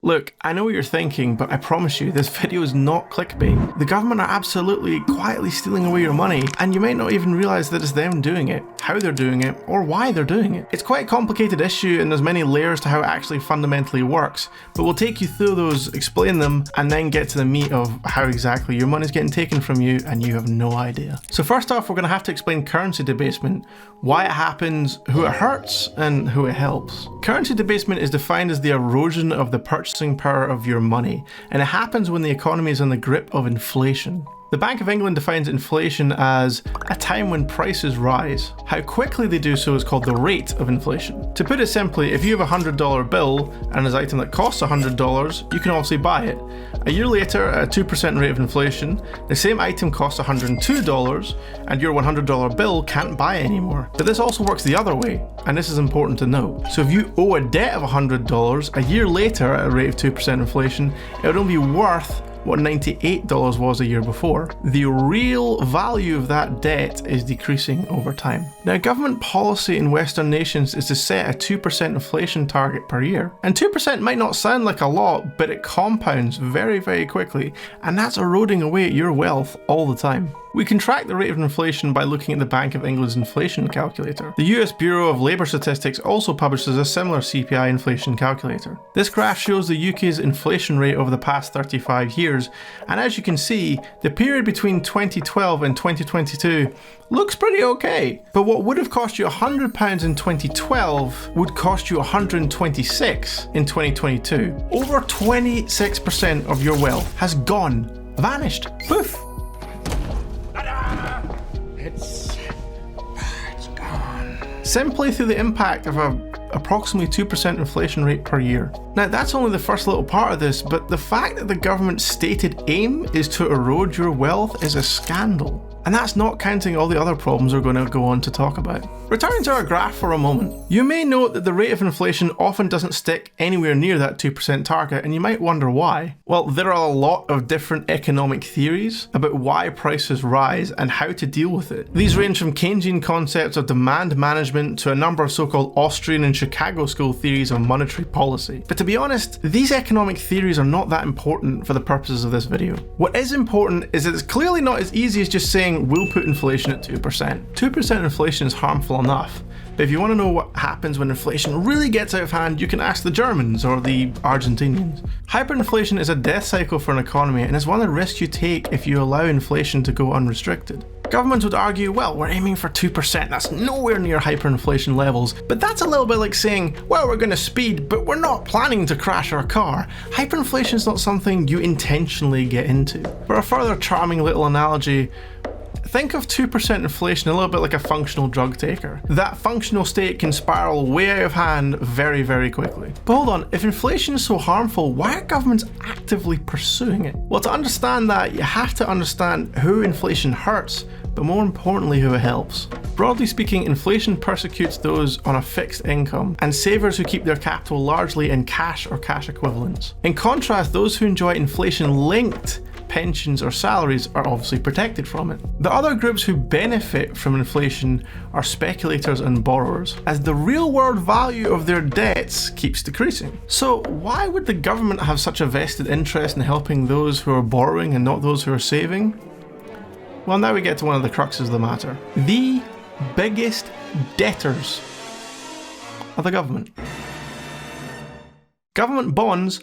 Look, I know what you're thinking, but I promise you, this video is not clickbait. The government are absolutely quietly stealing away your money, and you might not even realize that it's them doing it, how they're doing it, or why they're doing it. It's quite a complicated issue, and there's many layers to how it actually fundamentally works, but we'll take you through those, explain them, and then get to the meat of how exactly your money's getting taken from you, and you have no idea. So first off, we're going to have to explain currency debasement, why it happens, who it hurts, and who it helps. Currency debasement is defined as the erosion of the purchasing power of your money, and it happens when the economy is in the grip of inflation. The Bank of England defines inflation as a time when prices rise. How quickly they do so is called the rate of inflation. To put it simply, if you have a $100 bill and there's an item that costs $100, you can obviously buy it. A year later, at a 2% rate of inflation, the same item costs $102 and your $100 bill can't buy it anymore. But this also works the other way, and this is important to know. So if you owe a debt of $100, a year later at a rate of 2% inflation, it would only be worth what $98 was a year before. The real value of that debt is decreasing over time. Now, government policy in Western nations is to set a 2% inflation target per year. And 2% might not sound like a lot, but it compounds very, very quickly, and that's eroding away at your wealth all the time. We can track the rate of inflation by looking at the Bank of England's inflation calculator. The US Bureau of Labour Statistics also publishes a similar CPI inflation calculator. This graph shows the UK's inflation rate over the past 35 years, and as you can see, the period between 2012 and 2022 looks pretty okay. But what would have cost you £100 in 2012 would cost you £126 in 2022. Over 26% of your wealth has gone, vanished, poof. It's gone. Simply through the impact of approximately 2% inflation rate per year. Now that's only the first little part of this, but the fact that the government's stated aim is to erode your wealth is a scandal. And that's not counting all the other problems we're going to go on to talk about. Returning to our graph for a moment, you may note that the rate of inflation often doesn't stick anywhere near that 2% target, and you might wonder why. Well, there are a lot of different economic theories about why prices rise and how to deal with it. These range from Keynesian concepts of demand management to a number of so-called Austrian and Chicago school theories of monetary policy. But to be honest, these economic theories are not that important for the purposes of this video. What is important is that it's clearly not as easy as just saying we'll put inflation at 2%. 2% inflation is harmful enough, but if you want to know what happens when inflation really gets out of hand, you can ask the Germans or the Argentinians. Hyperinflation is a death cycle for an economy, and it's one of the risks you take if you allow inflation to go unrestricted. Governments would argue, well, we're aiming for 2%, that's nowhere near hyperinflation levels, but that's a little bit like saying, well, we're going to speed, but we're not planning to crash our car. Hyperinflation is not something you intentionally get into. For a further charming little analogy, think of 2% inflation a little bit like a functional drug taker. That functional state can spiral way out of hand very, very quickly. But hold on, if inflation is so harmful, why are governments actively pursuing it? Well, to understand that, you have to understand who inflation hurts, but more importantly, who it helps. Broadly speaking, inflation persecutes those on a fixed income and savers who keep their capital largely in cash or cash equivalents. In contrast, those who enjoy inflation-linked pensions or salaries are obviously protected from it. The other groups who benefit from inflation are speculators and borrowers, as the real world value of their debts keeps decreasing. So why would the government have such a vested interest in helping those who are borrowing and not those who are saving? Well, now we get to one of the cruxes of the matter. The biggest debtors are the government. Government bonds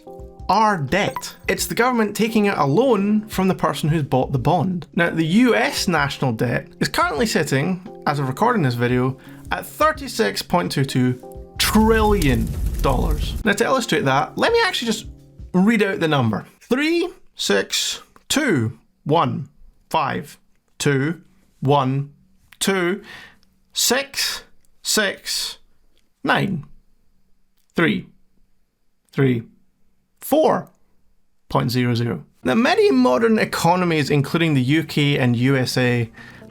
are debt. It's the government taking out a loan from the person who's bought the bond. Now, the US national debt is currently sitting, as of recording this video, at $36.22 trillion. Now, to illustrate that, let me actually just read out the number. 3,6,2,1,5,2,1,2,6,6,9,3,3,4.00. Now, many modern economies, including the UK and USA,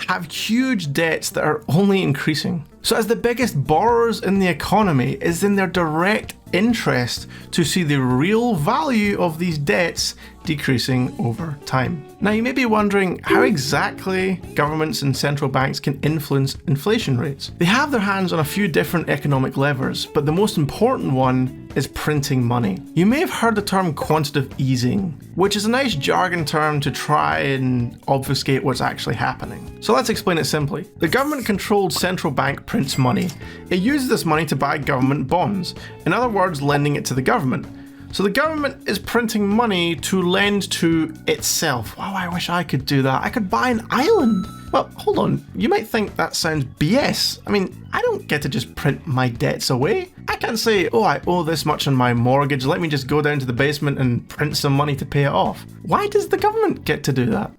have huge debts that are only increasing. So as the biggest borrowers in the economy is in their direct interest to see the real value of these debts decreasing over time. Now you may be wondering how exactly governments and central banks can influence inflation rates. They have their hands on a few different economic levers, but the most important one is printing money. You may have heard the term quantitative easing, which is a nice jargon term to try and obfuscate what's actually happening. So let's explain it simply. The government-controlled central bank prints money. It uses this money to buy government bonds, in other words, lending it to the government. So the government is printing money to lend to itself. Wow, I wish I could do that. I could buy an island. Well, hold on. You might think that sounds BS. I mean, I don't get to just print my debts away. I can't say, oh, I owe this much on my mortgage. Let me just go down to the basement and print some money to pay it off. Why does the government get to do that?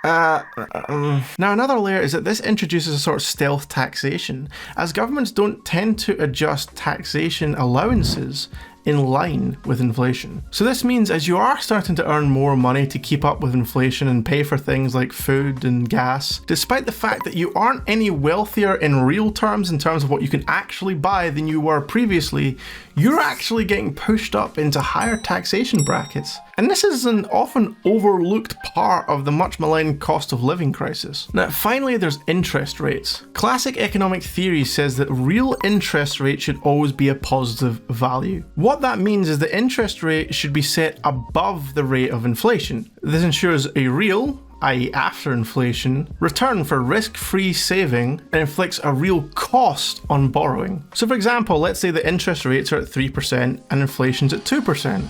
Now another layer is that this introduces a sort of stealth taxation, as governments don't tend to adjust taxation allowances in line with inflation. So this means as you are starting to earn more money to keep up with inflation and pay for things like food and gas, despite the fact that you aren't any wealthier in real terms in terms of what you can actually buy than you were previously, you're actually getting pushed up into higher taxation brackets. And this is an often overlooked part of the much maligned cost of living crisis. Now finally, there's interest rates. Classic economic theory says that real interest rate should always be a positive value. What that means is the interest rate should be set above the rate of inflation. This ensures a real, i.e. after inflation, return for risk-free saving and inflicts a real cost on borrowing. So for example, let's say the interest rates are at 3% and inflation's at 2%.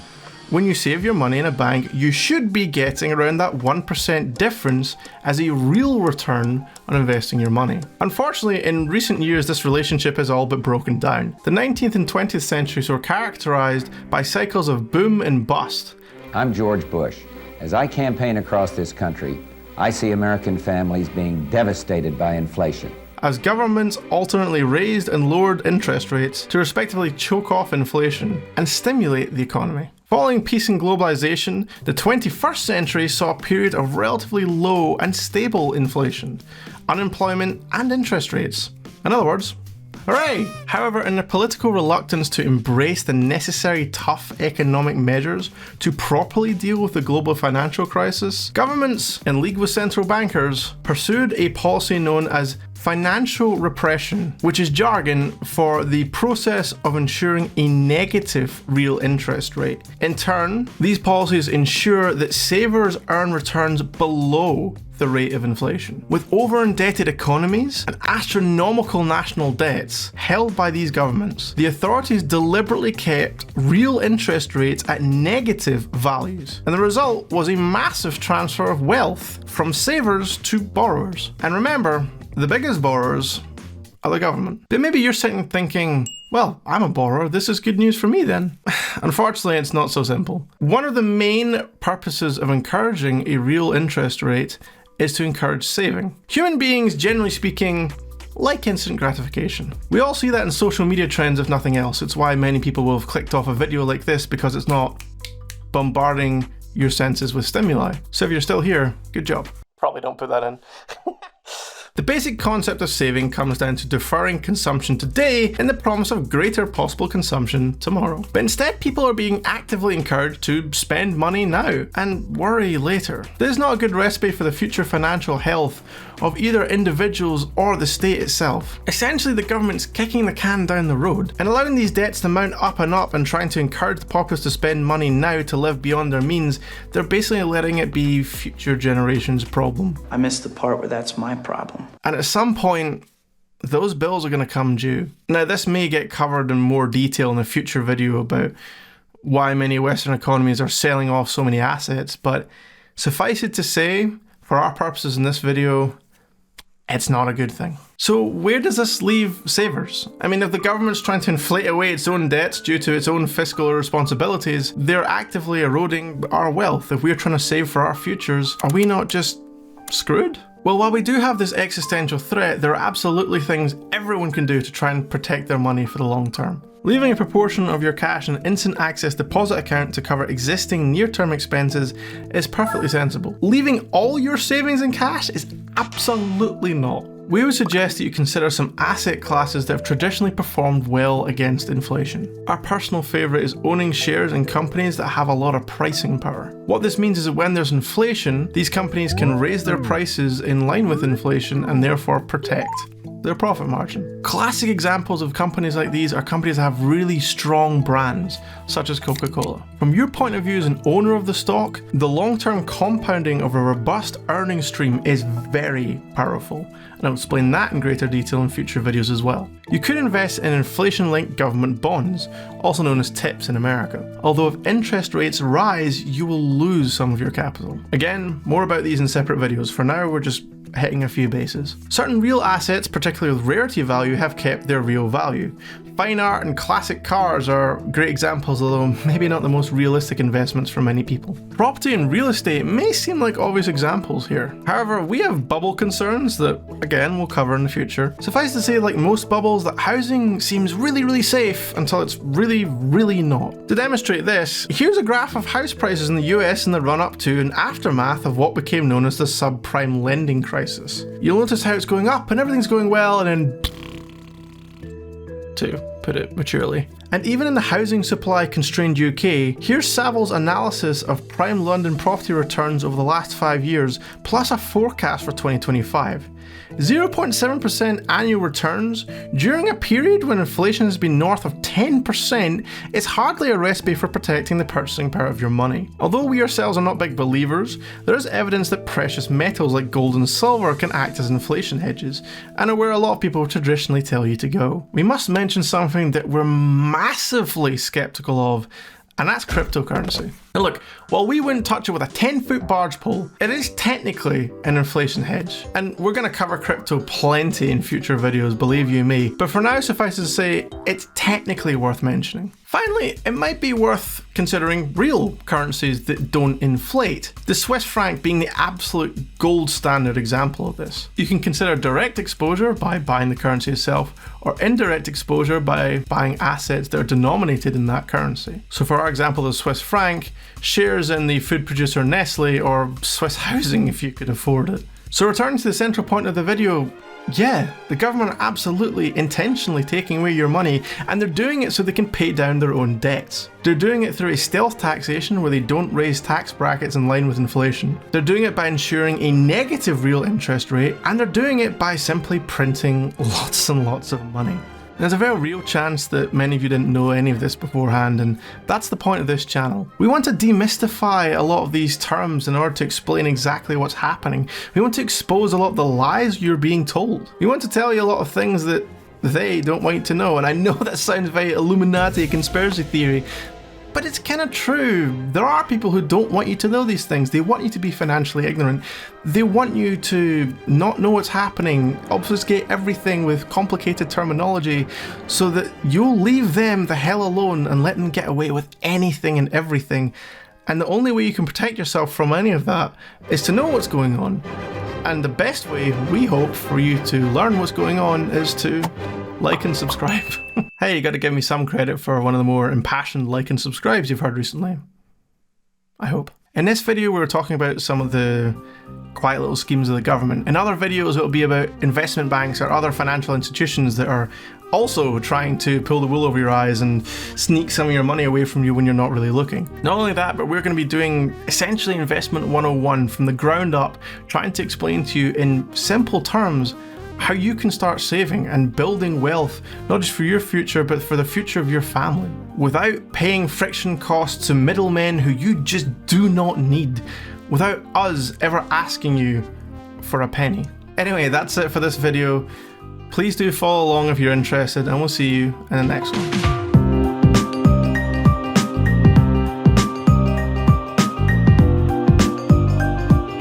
When you save your money in a bank, you should be getting around that 1% difference as a real return on investing your money. Unfortunately, in recent years, this relationship has all but broken down. The 19th and 20th centuries were characterized by cycles of boom and bust. I'm George Bush. As I campaign across this country, I see American families being devastated by inflation. As governments alternately raised and lowered interest rates to respectively choke off inflation and stimulate the economy. Following peace and globalization, the 21st century saw a period of relatively low and stable inflation, unemployment and interest rates. In other words, hooray! However, in their political reluctance to embrace the necessary tough economic measures to properly deal with the global financial crisis, governments, in league with central bankers, pursued a policy known as financial repression, which is jargon for the process of ensuring a negative real interest rate. In turn, these policies ensure that savers earn returns below the rate of inflation. With over-indebted economies and astronomical national debts held by these governments, the authorities deliberately kept real interest rates at negative values. And the result was a massive transfer of wealth from savers to borrowers. And remember, the biggest borrowers are the government. But maybe you're sitting thinking, well, I'm a borrower, this is good news for me then. Unfortunately, it's not so simple. One of the main purposes of encouraging a real interest rate is to encourage saving. Human beings, generally speaking, like instant gratification. We all see that in social media trends if nothing else. It's why many people will have clicked off a video like this because it's not bombarding your senses with stimuli. So if you're still here, good job. Probably don't put that in. The basic concept of saving comes down to deferring consumption today in the promise of greater possible consumption tomorrow. But instead, people are being actively encouraged to spend money now and worry later. This is not a good recipe for the future financial health of either individuals or the state itself. Essentially, the government's kicking the can down the road and allowing these debts to mount up and trying to encourage the populace to spend money now to live beyond their means. They're basically letting it be future generations' problem. I missed the part where that's my problem. And at some point, those bills are going to come due. Now, this may get covered in more detail in a future video about why many Western economies are selling off so many assets, but suffice it to say, for our purposes in this video, it's not a good thing. So where does this leave savers? I mean, if the government's trying to inflate away its own debts due to its own fiscal responsibilities, they're actively eroding our wealth. If we're trying to save for our futures, are we not just screwed? Well, while we do have this existential threat, there are absolutely things everyone can do to try and protect their money for the long term. Leaving a proportion of your cash in an instant access deposit account to cover existing near-term expenses is perfectly sensible. Leaving all your savings in cash is absolutely not. we would suggest that you consider some asset classes that have traditionally performed well against inflation. Our personal favourite is owning shares in companies that have a lot of pricing power. What this means is that when there's inflation, these companies can raise their prices in line with inflation and therefore protect their profit margin. Classic examples of companies like these are companies that have really strong brands, such as Coca-Cola. From your point of view as an owner of the stock, the long-term compounding of a robust earning stream is very powerful, and I'll explain that in greater detail in future videos as well. You could invest in inflation-linked government bonds, also known as TIPS in America. Although if interest rates rise, you will lose some of your capital. Again, more about these in separate videos. For now, we're just hitting a few bases. Certain real assets, particularly with rarity value, have kept their real value. Fine art and classic cars are great examples, although maybe not the most realistic investments for many people. Property and real estate may seem like obvious examples here. However, we have bubble concerns that, again, we'll cover in the future. Suffice to say, like most bubbles, that housing seems really safe until it's really not. To demonstrate this, here's a graph of house prices in the US in the run-up to and aftermath of what became known as the subprime lending crisis. You'll notice how it's going up and everything's going well, and then, to put it maturely. And even in the housing supply constrained UK, here's Savills' analysis of prime London property returns over the last 5 years, plus a forecast for 2025. 0.7% annual returns during a period when inflation has been north of 10% is hardly a recipe for protecting the purchasing power of your money. Although we ourselves are not big believers, there is evidence that precious metals like gold and silver can act as inflation hedges, and are where a lot of people traditionally tell you to go. We must mention something that we're massively skeptical of, and that's cryptocurrency. Now look, while we wouldn't touch it with a 10-foot barge pole, it is technically an inflation hedge. And we're going to cover crypto plenty in future videos, believe you me. But for now, suffice it to say, it's technically worth mentioning. Finally, it might be worth considering real currencies that don't inflate, the Swiss franc being the absolute gold standard example of this. You can consider direct exposure by buying the currency itself, or indirect exposure by buying assets that are denominated in that currency. So for our example, the Swiss franc, shares in the food producer Nestle, or Swiss housing if you could afford it. So returning to the central point of the video, yeah, the government are absolutely intentionally taking away your money, and they're doing it so they can pay down their own debts. They're doing it through a stealth taxation where they don't raise tax brackets in line with inflation. They're doing it by ensuring a negative real interest rate, and they're doing it by simply printing lots and lots of money. There's a very real chance that many of you didn't know any of this beforehand, and that's the point of this channel. We want to demystify a lot of these terms in order to explain exactly what's happening. We want to expose a lot of the lies you're being told. We want to tell you a lot of things that they don't want you to know, and I know that sounds very Illuminati conspiracy theory, but it's kind of true. There are people who don't want you to know these things. They want you to be financially ignorant. They want you to not know what's happening, obfuscate everything with complicated terminology so that you'll leave them the hell alone and let them get away with anything and everything. And the only way you can protect yourself from any of that is to know what's going on. And the best way, we hope, for you to learn what's going on is to like and subscribe. Hey, you gotta give me some credit for one of the more impassioned like and subscribes you've heard recently. I hope. In this video, we were talking about some of the quiet little schemes of the government. In other videos, it'll be about investment banks or other financial institutions that are also trying to pull the wool over your eyes and sneak some of your money away from you when you're not really looking. Not only that, but we're going to be doing essentially Investment 101 from the ground up, trying to explain to you in simple terms how you can start saving and building wealth, not just for your future, but for the future of your family, without paying friction costs to middlemen who you just do not need, without us ever asking you for a penny. Anyway, that's it for this video. Please do follow along if you're interested, and we'll see you in the next one.